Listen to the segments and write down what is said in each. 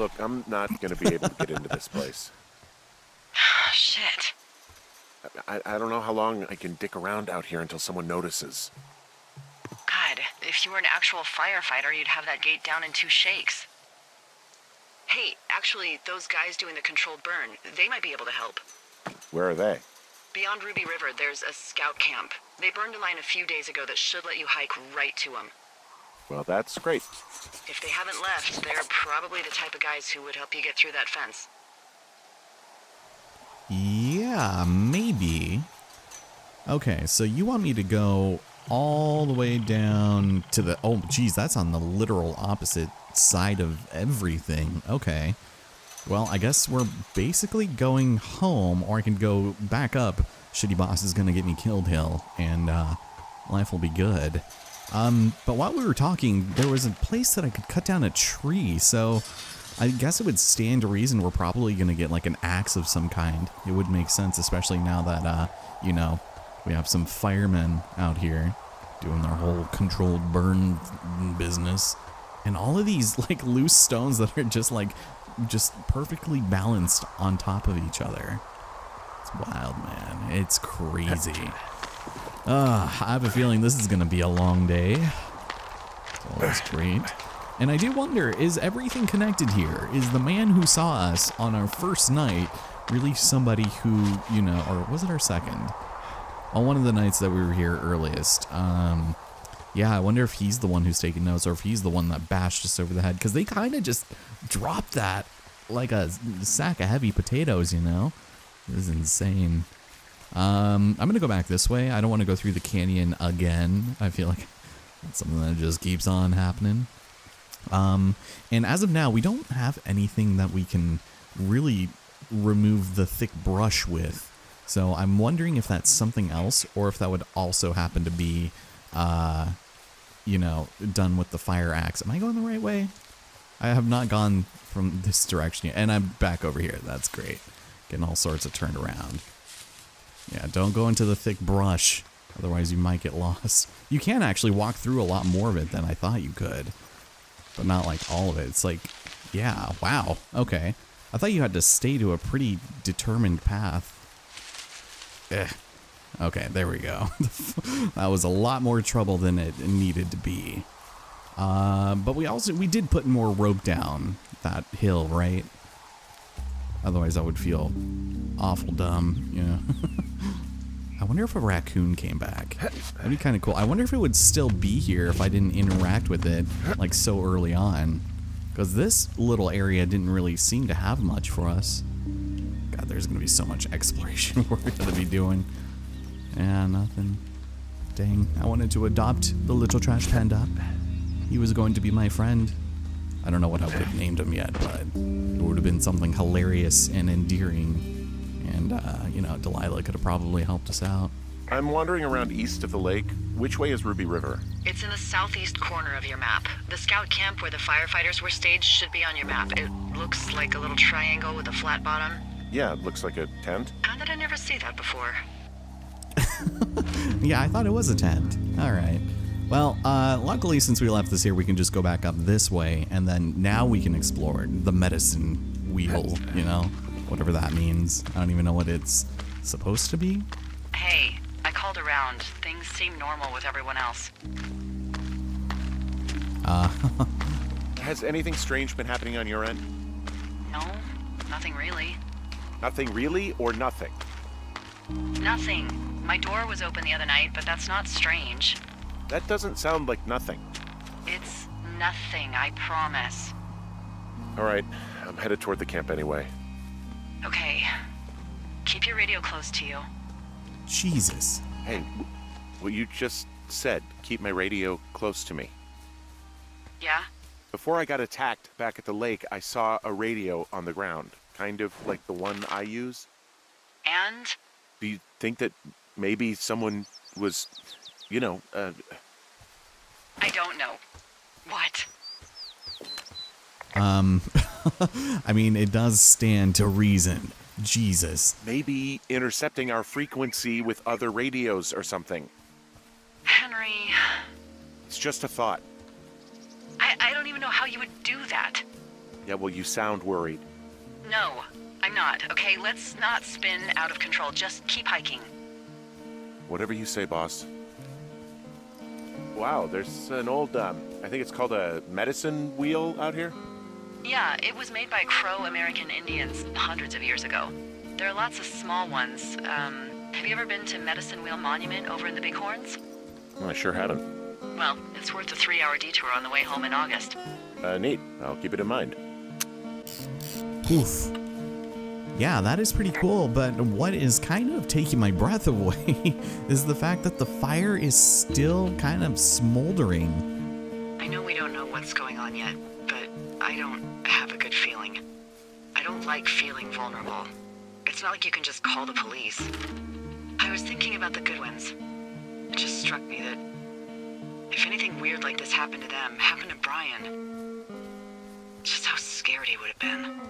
Look, I'm not going to be able to get into this place. Shit. I don't know how long I can dick around out here until someone notices. God, if you were an actual firefighter, you'd have that gate down in 2 shakes. Hey, actually, those guys doing the controlled burn, they might be able to help. Where are they? Beyond Ruby River, there's a scout camp. They burned a line a few days ago that should let you hike right to them. Well, that's great. If they haven't left, they're probably the type of guys who would help you get through that fence. Yeah, maybe. Okay, so you want me to go all the way down to the... Oh, geez, that's on the literal opposite side of everything. Okay. Well, I guess we're basically going home, or I can go back up. Shitty boss is going to get me killed hill, and life will be good. But while we were talking, there was a place that I could cut down a tree, so I guess it would stand to reason we're probably going to get like an axe of some kind. It would make sense, especially now that, you know, we have some firemen out here doing their whole controlled burn business. And all of these like loose stones that are just perfectly balanced on top of each other. It's wild, man. It's crazy. I have a feeling this is going to be a long day. It's always great. And I do wonder, is everything connected here? Is the man who saw us on our first night really somebody who, you know, or was it our second? On one of the nights that we were here earliest. Yeah, I wonder if he's the one who's taking notes or if he's the one that bashed us over the head. Because they kind of just dropped that like a sack of heavy potatoes, you know? This is insane. I'm going to go back this way. I don't want to go through the canyon again. I feel like it's something that just keeps on happening. And as of now, we don't have anything that we can really remove the thick brush with. So I'm wondering if that's something else or if that would also happen to be, you know, done with the fire axe. Am I going the right way? I have not gone from this direction yet. And I'm back over here. That's great. Getting all sorts of turned around. Yeah, don't go into the thick brush. Otherwise you might get lost. You can actually walk through a lot more of it than I thought you could. But not like all of it. It's like, yeah, wow. Okay. I thought you had to stay to a pretty determined path. Okay, there we go. That was a lot more trouble than it needed to be. But we did put more rope down that hill, right? Otherwise I would feel awful dumb, you know. I wonder if a raccoon came back. That'd be kind of cool. I wonder if it would still be here if I didn't interact with it like so early on. Because this little area didn't really seem to have much for us. God, there's going to be so much exploration we're going to be doing. Yeah, nothing. Dang, I wanted to adopt the little trash panda. He was going to be my friend. I don't know what I would have named him yet, but it would have been something hilarious and endearing. And, you know, Delilah could have probably helped us out. I'm wandering around east of the lake. Which way is Ruby River? It's in the southeast corner of your map. The scout camp where the firefighters were staged should be on your map. It looks like a little triangle with a flat bottom. Yeah, it looks like a tent. How did I never see that before? Yeah, I thought it was a tent. All right. Well, luckily since we left this here, we can just go back up this way, and then now we can explore the medicine wheel, you know? Whatever that means. I don't even know what it's supposed to be. Hey, I called around. Things seem normal with everyone else. Has anything strange been happening on your end? No, nothing really. Nothing really, or nothing? Nothing. My door was open the other night, but that's not strange. That doesn't sound like nothing. It's nothing, I promise. All right, I'm headed toward the camp anyway. Okay. Keep your radio close to you. Jesus. Hey, what you just said, keep my radio close to me. Yeah? Before I got attacked back at the lake, I saw a radio on the ground, kind of like the one I use. And? Do you think that maybe someone was, you know, I don't know. What? I mean, it does stand to reason. Jesus. maybe intercepting our frequency with other radios or something? Henry, It's just a thought. I don't even know how you would do that. Yeah, well, you sound worried. No, I'm not, okay? Let's not spin out of control. Just keep hiking. Whatever you say, boss. Wow, there's an old, I think it's called a medicine wheel out here. Yeah, it was made by Crow American Indians hundreds of years ago. There are lots of small ones. Have you ever been to Medicine Wheel Monument over in the Bighorns? I sure haven't. Well, it's worth a 3-hour detour on the way home in August. Neat. I'll keep it in mind. Oof. Yeah, that is pretty cool, but what is kind of taking my breath away is the fact that the fire is still kind of smoldering. I know we don't know what's going on yet, but I don't have a good feeling. I don't like feeling vulnerable. It's not like you can just call the police. I was thinking about the Goodwins. It just struck me that if anything weird like this happened to them, happened to Brian, just how scared he would have been.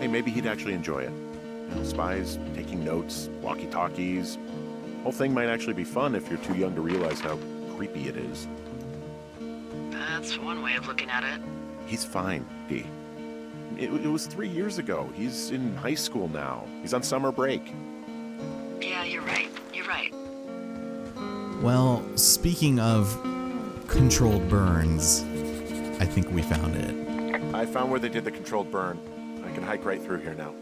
Hey, maybe he'd actually enjoy it. You know, spies, taking notes, walkie-talkies. Whole thing might actually be fun if you're too young to realize how creepy it is. That's one way of looking at it. He's fine, Dee. It was 3 years ago. He's in high school now. He's on summer break. Yeah, you're right. You're right. Well, speaking of controlled burns, I think we found it. I found where they did the controlled burn. I can hike right through here now.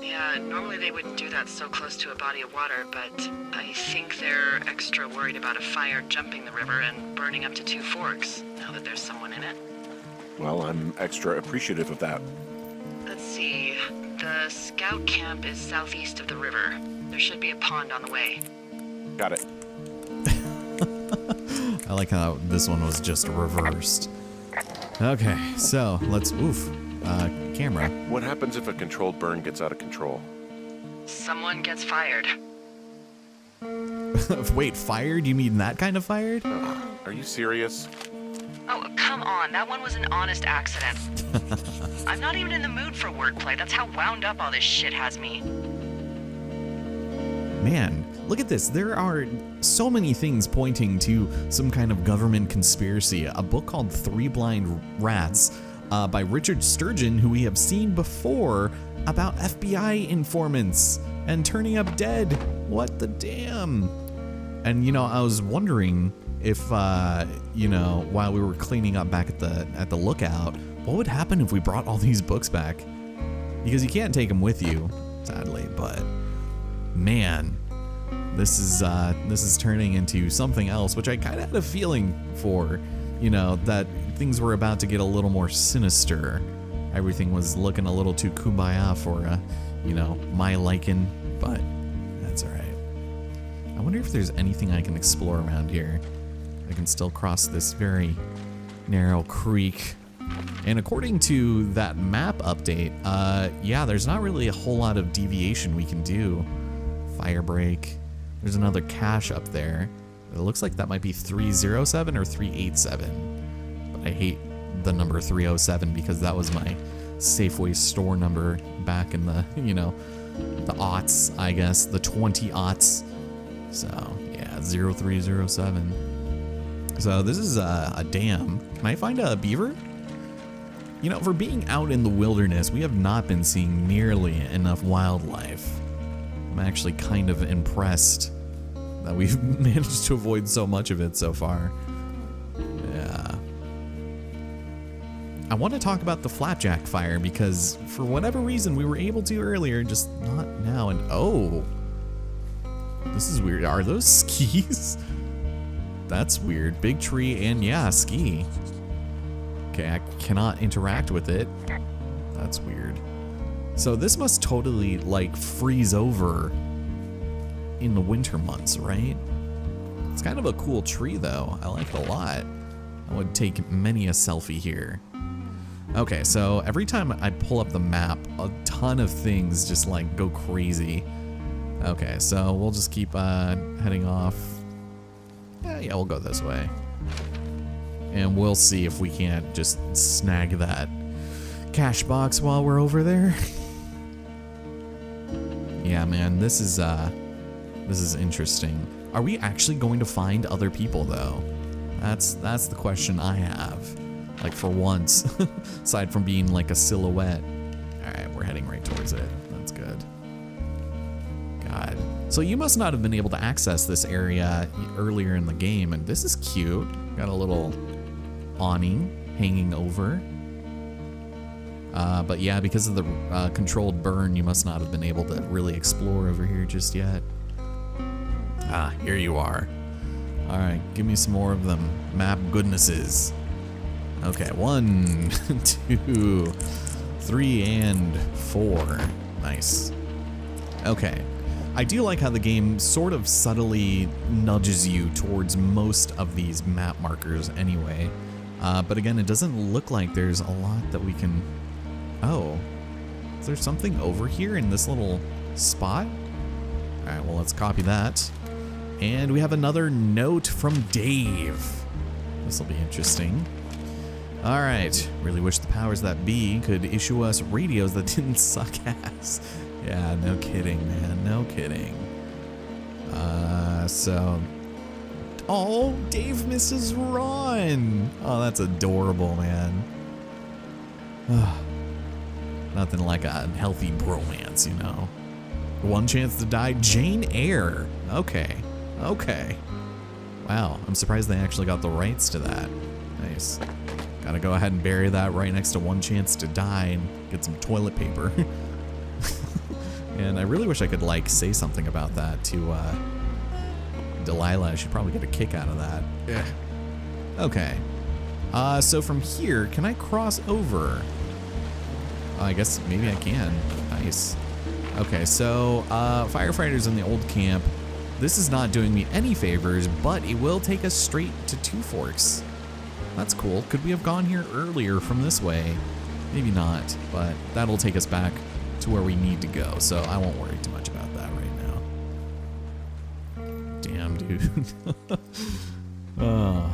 Yeah, normally they wouldn't do that so close to a body of water, but I think they're extra worried about a fire jumping the river and burning up to 2 forks, now that there's someone in it. Well, I'm extra appreciative of that. Let's see. The scout camp is southeast of the river. There should be a pond on the way. Got it. I like how this one was just reversed. Okay, so let's, camera. What happens if a controlled burn gets out of control? Someone gets fired. Wait, fired? You mean that kind of fired? Are you serious? Oh, come on. That one was an honest accident. I'm not even in the mood for wordplay. That's how wound up all this shit has me. Man, look at this. There are so many things pointing to some kind of government conspiracy. A book called Three Blind Rats by Richard Sturgeon, who we have seen before, about FBI informants and turning up dead. What the damn? And, you know, I was wondering if, you know, while we were cleaning up back at the lookout, what would happen if we brought all these books back? Because you can't take them with you, sadly, but man, this is turning into something else, which I kind of had a feeling for, you know, that things were about to get a little more sinister. Everything was looking a little too kumbaya for, you know, my liking, but that's all right. I wonder if there's anything I can explore around here. I can still cross this very narrow creek. And according to that map update, yeah, there's not really a whole lot of deviation we can do. Fire break. There's another cache up there. It looks like that might be 307 or 387. But I hate the number 307 because that was my Safeway store number back in the, you know, the aughts, I guess, the 20 aughts. So, yeah, 0307. So this is a dam. Can I find a beaver? You know, for being out in the wilderness, we have not been seeing nearly enough wildlife. I'm actually kind of impressed that we've managed to avoid so much of it so far. Yeah. I want to talk about the flapjack fire because for whatever reason we were able to earlier, just not now. And oh, this is weird. Are those skis? That's weird. Big tree and yeah, ski. Okay, I cannot interact with it. That's weird. So this must totally like freeze over in the winter months, right? It's kind of a cool tree though. I like it a lot. I would take many a selfie here. Okay, so every time I pull up the map, a ton of things just like go crazy. Okay, so we'll just keep heading off. Yeah, we'll go this way. And we'll see if we can't just snag that cash box while we're over there. Yeah, man, this is interesting. Are we actually going to find other people, though? That's the question I have. Like, for once, aside from being like a silhouette. All right, we're heading right towards it. That's good. God. So you must not have been able to access this area earlier in the game, and this is cute. Got a little awning hanging over. But yeah, because of the controlled burn, you must not have been able to really explore over here just yet. Ah, here you are. All right, give me some more of them map goodnesses. Okay, 1, 2, 3, and 4. Nice. Okay. I do like how the game sort of subtly nudges you towards most of these map markers anyway. But again, it doesn't look like there's a lot that we can... Oh. Is there something over here in this little spot? Alright, well, let's copy that. And we have another note from Dave. This will be interesting. Alright, really wish the powers that be could issue us radios that didn't suck ass. Yeah, no kidding, man, no kidding. So... Oh, Dave misses Ron! Oh, that's adorable, man. Nothing like a healthy bromance, you know. One chance to die, Jane Eyre. Okay, okay. Wow, I'm surprised they actually got the rights to that. Nice. Gotta go ahead and bury that right next to One Chance to Die and get some toilet paper. And I really wish I could, like, say something about that to, Delilah. She'd probably get a kick out of that. Yeah. Okay. So from here, can I cross over? I guess maybe I can. Nice. Okay, so, firefighters in the old camp. This is not doing me any favors, but it will take us straight to Two Forks. That's cool. Could we have gone here earlier from this way? Maybe not, but that'll take us back to where we need to go, so I won't worry too much about that right now. Damn, dude. Oh.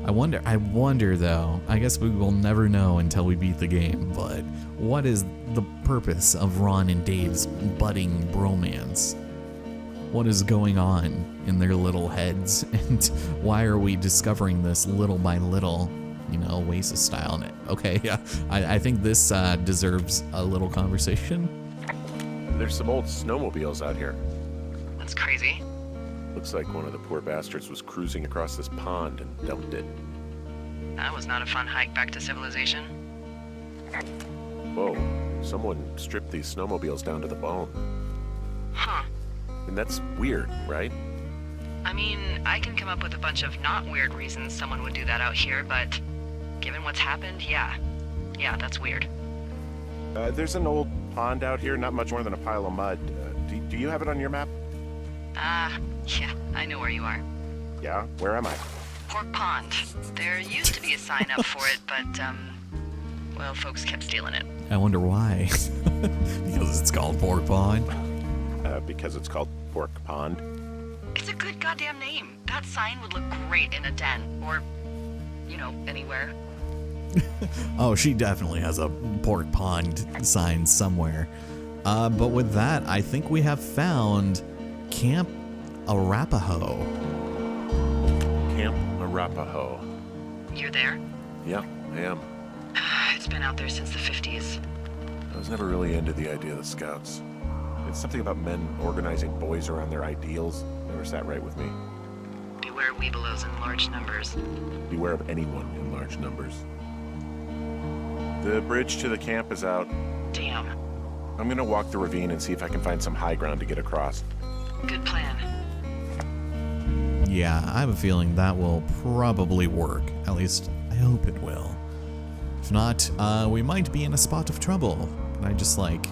I wonder though, I guess we will never know until we beat the game, but what is the purpose of Ron and Dave's budding bromance? What is going on in their little heads, and why are we discovering this little by little, you know, Oasis style? Okay, yeah, I think this deserves a little conversation. There's some old snowmobiles out here. That's crazy. Looks like one of the poor bastards was cruising across this pond and dumped it. That was not a fun hike back to civilization. Whoa, someone stripped these snowmobiles down to the bone. Huh. And that's weird, right? I mean, I can come up with a bunch of not weird reasons someone would do that out here, but given what's happened, yeah. Yeah, that's weird. There's an old pond out here, not much more than a pile of mud. Do you have it on your map? Yeah, I know where you are. Yeah? Where am I? Pork Pond. There used to be a sign up for it, but, well, folks kept stealing it. I wonder why. Because it's called Pork Pond. Because it's called Pork Pond. It's a good goddamn name. That sign would look great in a den, or, you know, anywhere. Oh, she definitely has a Pork Pond sign somewhere. But with that, I think we have found Camp Arapahoe. Camp Arapahoe. You're there? Yeah, I am. It's been out there since the 50s. I was never really into the idea of the Scouts. It's something about men organizing boys around their ideals. Never sat right with me. Beware weebelows in large numbers. Beware of anyone in large numbers. The bridge to the camp is out. Damn. I'm gonna walk the ravine and see if I can find some high ground to get across. Good plan. Yeah, I have a feeling that will probably work. At least, I hope it will. If not, we might be in a spot of trouble. Can I just, like,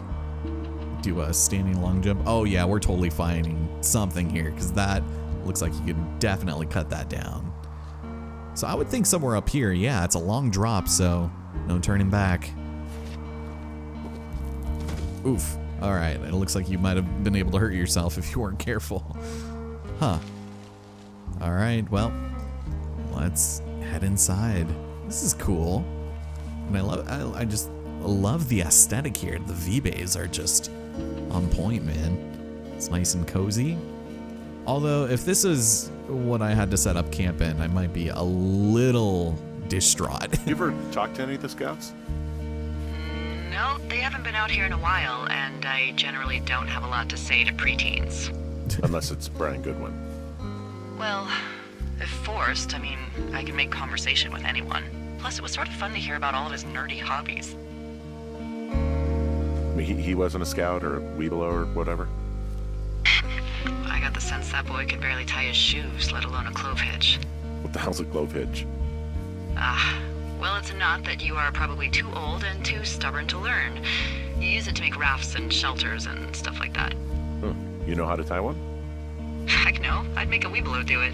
do a standing long jump? Oh yeah, we're totally finding something here, because that looks like you can definitely cut that down. So I would think somewhere up here. Yeah, it's a long drop, so no turning back. Oof. Alright, it looks like you might have been able to hurt yourself if you weren't careful. Huh. Alright, well, let's head inside. This is cool. And I just love the aesthetic here. The V-bays are just on point, man. It's nice and cozy. Although, if this is what I had to set up camp in, I might be a little distraught. You ever talk to any of the scouts? No, they haven't been out here in a while, and I generally don't have a lot to say to preteens. Unless it's Brian Goodwin. Well, if forced, I mean, I can make conversation with anyone. Plus, it was sort of fun to hear about all of his nerdy hobbies. I mean, he wasn't a scout or a Weeblo or whatever? I got the sense that boy could barely tie his shoes, let alone a clove hitch. What the hell's a clove hitch? Well, it's a knot that you are probably too old and too stubborn to learn. You use it to make rafts and shelters and stuff like that. Huh. You know how to tie one? Heck no, I'd make a Weeblo do it.